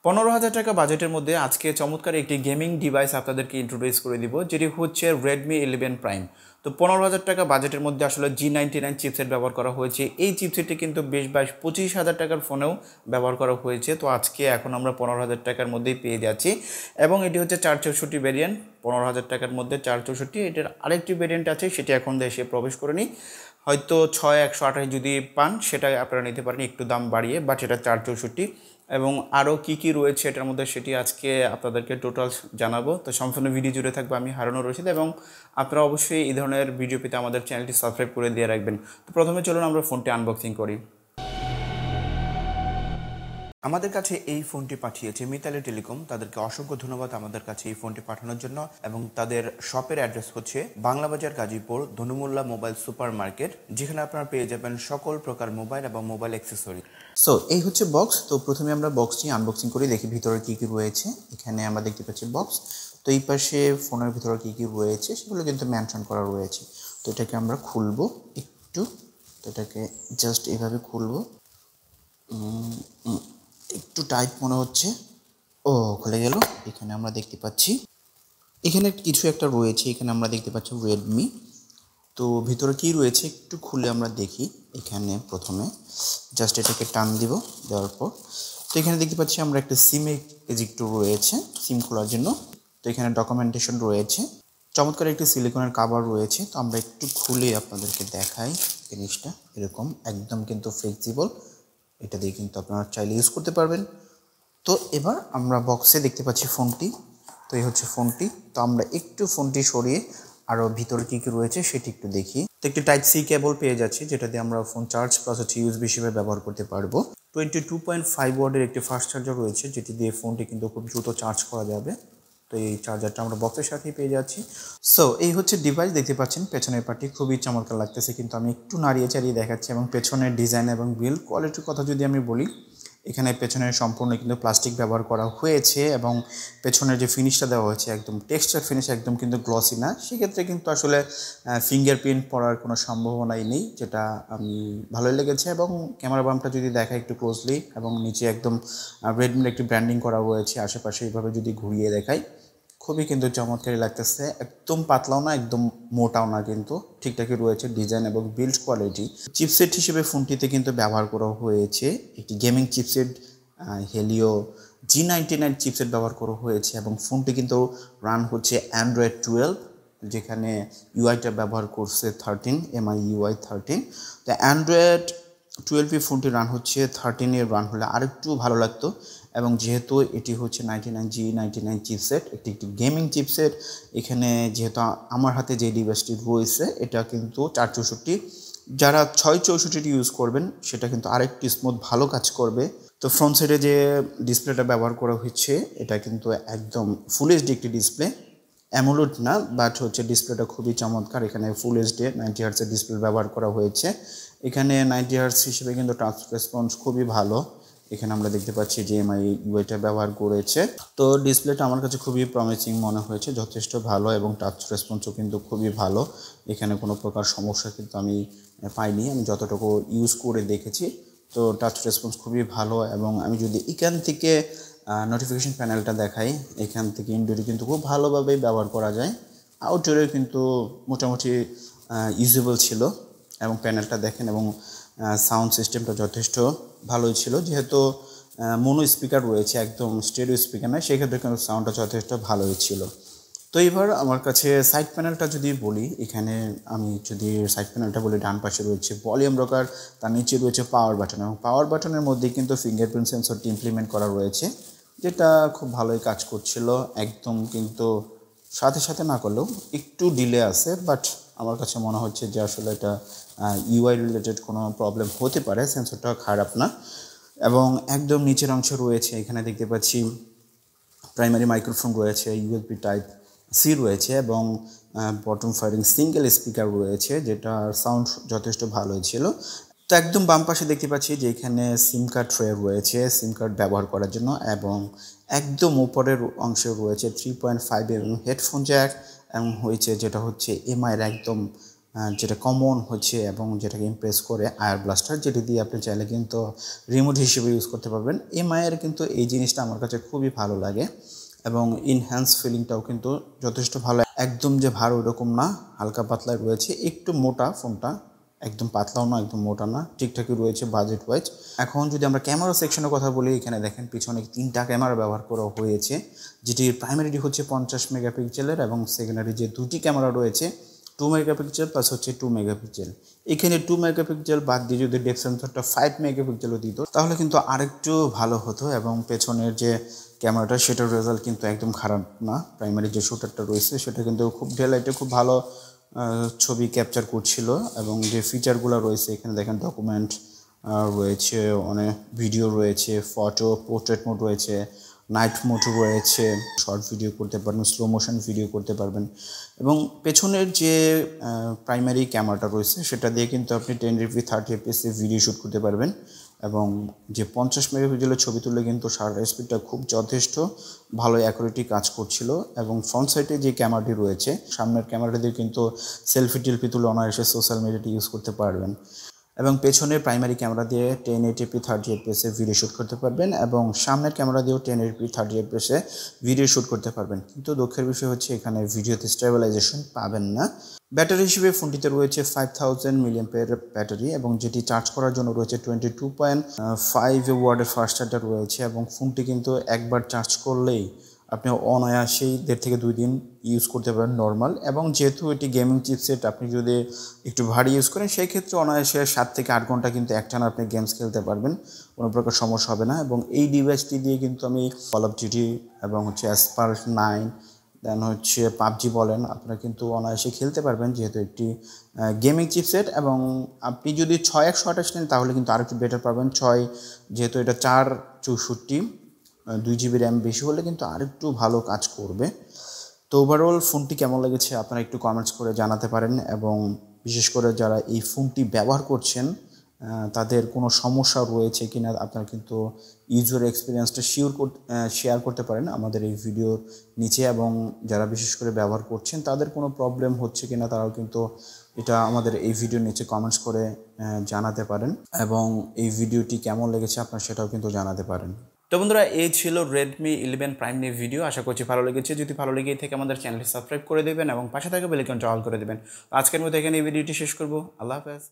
15,000 টাকা বাজেটের মধ্যে আজকে চমৎকার একটি গেমিং ডিভাইস আপনাদেরকে ইন্ট্রোডিউস করে দিব, যেটি হচ্ছে Redmi 11 Prime। তো 15,000 টাকা বাজেটের মধ্যে আসলে G99 চিপসেট ব্যবহার করা হয়েছে। এই চিপসেটটি কিন্তু বেশ 25,000 টাকার ফোনেও ব্যবহার করা হয়েছে। তো আজকে এখন আমরা 15,000 টাকার মধ্যেই পেয়ে যাচ্ছি, এবং এটি হচ্ছে 464 ভ্যারিয়েন্ট। 15,000 টাকার মধ্যে 464। এটার আরেকটি ভ্যারিয়েন্ট আছে, সেটি এখন দেশে প্রবেশ করেনি। হয়তো 6128 যদি পান সেটা আপনারা নিতে পারেন একটু দাম বাড়িয়ে, বাট এটা 464। এবং আরও কী কী রয়েছে এটার মধ্যে সেটি আজকে আপনাদেরকে টোটাল জানাবো। তো সম্পূর্ণ ভিডিও জুড়ে থাকবে আমি হারুনুর রশিদ, এবং আপনারা অবশ্যই এই ধরনের ভিডিও পেতে আমাদের চ্যানেলটি সাবস্ক্রাইব করে দিয়ে রাখবেন। তো প্রথমে চলুন আমরা ফোনটি আনবক্সিং করি। আমাদের কাছে এই ফোনটি পাঠিয়েছে মিতালি টেলিকম। তাদেরকে অসংখ্য ধন্যবাদ আমাদের কাছে এই ফোনটি পাঠানোর জন্য। এবং তাদের শপের অ্যাড্রেস হচ্ছে বাংলাবাজার, গাজীপুর, ধনু মোল্লা মোবাইল সুপার মার্কেট, যেখানে আপনারা পেয়ে যাবেন সকল প্রকার মোবাইল এবং মোবাইল অ্যাক্সেসরি। সো এই হচ্ছে বক্স। তো প্রথমে আমরা বক্সটি আনবক্সিং করি, দেখি ভিতরে কী কী রয়েছে। এখানে আমরা দেখতে পাচ্ছি বক্স। তো এই পাশে ফোনের ভিতরে কী কী রয়েছে সেগুলো কিন্তু মেনশন করা রয়েছে। তো এটাকে আমরা খুলবো একটু। তো এটাকে জাস্ট এভাবে খুলবো। একটু টাইট মনে হচ্ছে। ও, খুলে গেল। এখানে আমরা দেখতে পাচ্ছি এখানে কিছু একটা রয়েছে। এখানে আমরা দেখতে পাচ্ছি রেডমি। তো ভিতরে কি রয়েছে একটু খুলে আমরা দেখি। এখানে প্রথমে জাস্ট এটাকে টান দিব, দেওয়ার পর তো এখানে দেখতে পাচ্ছি আমরা একটা সিম এজেক্টর রয়েছে সিম খোলার জন্য। তো এখানে ডকুমেন্টেশন রয়েছে, চমৎকার একটি সিলিকনের কাভার রয়েছে। তো আমরা একটু খুলে আপনাদেরকে দেখাই জিনিসটা। এরকম একদম কিন্তু ফ্লেক্সিবল, এটা দিয়ে কিন্তু আপনারা চাইলে ইউজ করতে পারবেন। তো এবার আমরা বক্সে দেখতে পাচ্ছি ফোনটি। তো এই হচ্ছে ফোনটি। তো আমরা একটু ফোনটি সরিয়ে আরও ভিতরে কী কী রয়েছে সেটি একটু দেখি। তো একটি টাইপ সি কেবল পেয়ে যাচ্ছি, যেটা দিয়ে আমরা ফোন চার্জ প্লাস হচ্ছে ইউএসবি হিসেবে ব্যবহার করতে পারবো। 22.5 ওয়াটের একটি ফাস্ট চার্জার রয়েছে, যেটি দিয়ে ফোনটি কিন্তু খুব দ্রুত চার্জ করা যাবে। তো এই চার্জারটা আমরা বক্সের সাথেই পেয়ে যাচ্ছি। সো এই হচ্ছে ডিভাইস, দেখতে পাচ্ছেন পেছনের পার্টি খুবই চমৎকার লাগতেছে, কিন্তু আমি একটু নাড়িয়ে চাড়িয়ে দেখাচ্ছি। এবং পেছনের ডিজাইন এবং বিল্ড কোয়ালিটির কথা যদি আমি বলি, এখানে পেছনের সম্পূর্ণ কিন্তু প্লাস্টিক ব্যবহার করা হয়েছে, এবং পেছনের যে ফিনিশটা দেওয়া হয়েছে একদম টেক্সচার ফিনিশ, একদম কিন্তু গ্লসি না। সেক্ষেত্রে কিন্তু আসলে ফিঙ্গারপ্রিন্ট পড়ার কোনো সম্ভাবনাই নেই, যেটা আমি ভালোই লেগেছে। এবং ক্যামেরা বাম্পটা যদি দেখা একটু ক্লোজলি, এবং নিচে একদম রেডমির একটি ব্র্যান্ডিং করা রয়েছে আশেপাশে, এইভাবে যদি ঘুরিয়ে দেখাই খুবই কিন্তু চমৎকারই লাগতেছে। একদম পাতলাও না, একদম মোটাও না, কিন্তু ঠিকঠাকই রয়েছে ডিজাইন এবং বিল্ড কোয়ালিটি। চিপসেট হিসেবে ফোনটিতে কিন্তু ব্যবহার করা হয়েছে একটি gaming chipset, Helio G99 chipset ব্যবহার করা হয়েছে। এবং ফোনটি কিন্তু রান হচ্ছে অ্যান্ড্রয়েড 12, যেখানে ইউআইটা ব্যবহার করছে 13 MI UI 13। তো অ্যান্ড্রয়েড 12 ফোনটি রান হচ্ছে 13 রান হলে আরেকটু ভালো লাগতো। এবং যেহেতু এটি হচ্ছে G99 চিপসেট, একটি গেমিং চিপসেট, এখানে যেহেতু আমার হাতে যে ডিভাইসটি রয়েছে এটা কিন্তু 464, যারা 664 ইউজ করবেন সেটা কিন্তু আরেকটি স্মুথ ভালো কাজ করবে। তো ফ্রন্ট সাইডে যে ডিসপ্লেটা ব্যবহার করা হচ্ছে এটা কিন্তু একদম ফুল এইচডি একটি ডিসপ্লে, অ্যামোলেড না, বাট হচ্ছে ডিসপ্লেটা খুবই চমৎকার। এখানে ফুল এইচডি 90 হার্টসের ডিসপ্লে ব্যবহার করা হয়েছে। এখানে 90 হার্টস হিসেবে কিন্তু টাচ রেসপন্স খুবই ভালো। এখানে আমরা দেখতে পাচ্ছি যে এমআই ইউআইটা ব্যবহার করেছে। তো ডিসপ্লেটা আমার কাছে খুবই প্রমিসিং মনে হয়েছে, যথেষ্ট ভালো, এবং টাচ রেসপন্সও কিন্তু খুবই ভালো। এখানে কোনো প্রকার সমস্যা কিন্তু আমি পাইনি, আমি যতটুকু ইউজ করে দেখেছি। তো টাচ রেসপন্স খুবই ভালো। এবং আমি যদি এখান থেকে নোটিফিকেশন প্যানেলটা দেখাই, এখান থেকে ইনডোরে কিন্তু খুব ভালোভাবেই ব্যবহার করা যায়, আউটডোরে কিন্তু মোটামুটি ইউজেবল ছিল। এবং প্যানেলটা দেখেন, এবং সাউন্ড সিস্টেমটা যথেষ্ট ভালোই ছিল, যেহেতু মোনো স্পিকার রয়েছে, একদম স্টেরিও স্পিকার নয়, সেক্ষেত্রে কিন্তু সাউন্ডটা যথেষ্ট ভালোই ছিল। তো এবার আমার কাছে সাইড প্যানেলটা যদি বলি, এখানে আমি যদি সাইড প্যানেলটা বলি, ডান পাশে রয়েছে ভলিউম রকার, তার নিচে রয়েছে পাওয়ার বাটন, এবং পাওয়ার বাটনের মধ্যে কিন্তু ফিঙ্গারপ্রিন্ট সেন্সরটি ইমপ্লিমেন্ট করা রয়েছে, যেটা খুব ভালোই কাজ করছিল। একদম কিন্তু সাথে সাথে না করলেও একটু ডিলে আছে, বাট আমার কাছে মনে হচ্ছে যে আসলে এটা ইউআই রিলেটেড কোনো প্রবলেম হতে পারে, সেন্সরটা খারাপ না। এবং একদম নিচের অংশে রয়েছে, এখানে দেখতে পাচ্ছি প্রাইমারি মাইক্রোফোন রয়েছে, ইউএসবি টাইপ সি রয়েছে, এবং বটম ফায়ারিং সিঙ্গেল স্পিকার রয়েছে, যেটা সাউন্ড যথেষ্ট ভালোই ছিল। তো একদম বাম পাশে দেখতে পাচ্ছি যে এখানে সিম কার্ড ট্রে রয়েছে সিম কার্ড ব্যবহার করার জন্য, এবং একদম উপরের অংশে রয়েছে 3.5 হেডফোন জ্যাক, এবং হয়েছে যেটা হচ্ছে এমআইয়ের একদম যেটা কমন হচ্ছে এবং যেটাকে ইমপ্রেস করে আয়ার ব্লাস্টার, যেটি দিয়ে আপনি চাইলে কিন্তু রিমোট হিসেবে ইউজ করতে পারবেন। এমআইয়ের কিন্তু এই জিনিসটা আমার কাছে খুবই ভালো লাগে এবং ইনহ্যান্স ফিলিংটাও কিন্তু যথেষ্ট ভালো। একদম যে ভালো ওরকম না, হালকা পাতলা রয়েছে, একটু মোটা ফোনটা, একদম পাতলাও না একদম মোটা না, ঠিকঠাকই রয়েছে বাজেট ওয়াইজ। এখন যদি আমরা ক্যামেরা সেকশনের কথা বলি, এখানে দেখেন পিছনে 3টা ক্যামেরা ব্যবহার করা হয়েছে, যেটির প্রাইমারিটি হচ্ছে 50 মেগাপিক্সেলের এবং সেকেন্ডারি যে 2টি ক্যামেরা রয়েছে 2 মেগাপিক্সেল প্লাস হচ্ছে 2 মেগাপিক্সেল। এখানে 2 মেগাপিক্সেল বাদ দিয়ে যদি ডেপথ সেন্সরটা 5 মেগাপিক্সেলও দিত তাহলে কিন্তু আরেকটু ভালো হতো এবং পেছনের যে ক্যামেরাটা সেটার রেজাল্ট কিন্তু একদম খারাপ না। প্রাইমারি যে শুটারটা রয়েছে সেটা কিন্তু খুব ডেলাইটে খুব ভালো ছবি ক্যাপচার করছিল এবং যে ফিচারগুলো রয়েছে এখানে দেখেন ডকুমেন্ট রয়েছে, অনেক ভিডিও রয়েছে, ফটো পোর্ট্রেট মোড রয়েছে, নাইট মোড রয়েছে, শর্ট ভিডিও করতে পারবেন, স্লো মোশন ভিডিও করতে পারবেন এবং পেছনের যে প্রাইমারি ক্যামেরাটা রয়েছে সেটা দিয়ে কিন্তু আপনি 1080p 30fps ভিডিও শ্যুট করতে পারবেন এবং যে 50 মেগাপিক্সেলের ছবি তুললে কিন্তু শাটার স্পিডটা খুব যথেষ্ট ভালো অ্যাকুরেটলি কাজ করছিল। এবং ফ্রন্ট সাইডে যে ক্যামেরাটি রয়েছে সামনের ক্যামেরাটি দিয়ে কিন্তু সেলফি টেলফি তুলে অনায়াসে সোশ্যাল মিডিয়াটি ইউজ করতে পারবেন এবং পেছনের প্রাইমারি ক্যামেরা দিয়ে 1080p 30fps ভিডিও শ্যুট করতে পারবেন এবং সামনের ক্যামেরা দিয়েও 1080p 30fps ভিডিও শ্যুট করতে পারবেন। কিন্তু দুঃখের বিষয় হচ্ছে এখানে ভিডিওতে স্টেবিলাইজেশন পাবেন না। ব্যাটারি হিসেবে ফোনটিতে রয়েছে 5000 মিলিঅ্যাম্পিয়ার ব্যাটারি এবং যেটি চার্জ করার জন্য রয়েছে 22.5 ওয়াটের ফাস্ট চার্জার রয়েছে এবং ফোনটি কিন্তু একবার চার্জ করলেই আপনি অনায়াসেই 1.5 থেকে 2 দিন ইউজ করতে পারেন নর্মাল। এবং যেহেতু এটি গেমিং চিপসেট, আপনি যদি একটু ভারী ইউজ করেন সেই ক্ষেত্রে অনায়াসে 7 থেকে 8 ঘন্টা কিন্তু একটানা আপনি গেমস খেলতে পারবেন, কোনো প্রকার সমস্যা হবে না। এবং এই ডিভাইসটি দিয়ে কিন্তু আমি কল অফ ডিউটি এবং হচ্ছে অ্যাসপাল্ট 9 দেন হচ্ছে পাবজি বলেন আপনারা কিন্তু অনায়াসে খেলতে পারবেন, যেহেতু একটি গেমিং চিপসেট। এবং আপনি যদি 6128 নেন তাহলে কিন্তু আরেকটু বেটার পাবেন। যেহেতু এটা 464 2 GB র্যাম বেশি হলে কিন্তু আরেকটু ভালো কাজ করবে। তো ওভারঅল ফোনটি কেমন লেগেছে আপনারা একটু কমেন্টস করে জানাতে পারেন এবং বিশেষ করে যারা এই ফোনটি ব্যবহার করছেন তাদের কোনো সমস্যা রয়েছে কিনা আপনারা কিন্তু ইউজার এক্সপিরিয়েন্সটা শেয়ার করতে পারেন আমাদের এই ভিডিওর নিচে। এবং যারা বিশেষ করে ব্যবহার করছেন তাদের কোনো প্রবলেম হচ্ছে কিনা তারাও কিন্তু এটা আমাদের এই ভিডিওর নিচে কমেন্টস করে জানাতে পারেন এবং এই ভিডিওটি কেমন লেগেছে আপনারা সেটাও কিন্তু জানাতে পারেন। তো বন্ধুরা, এই ছিল Redmi 11 Prime নিয়ে ভিডিও। আশা করছি ভালো লেগেছে। যদি ভালো লেগে থাকে আমাদের চ্যানেলটি সাবস্ক্রাইব করে দেবেন এবং পাশে থাকা বেল আইকনটা অল করে দেবেন। আজকের মতো এখানে এই ভিডিওটি শেষ করব। আল্লাহ হাফেজ।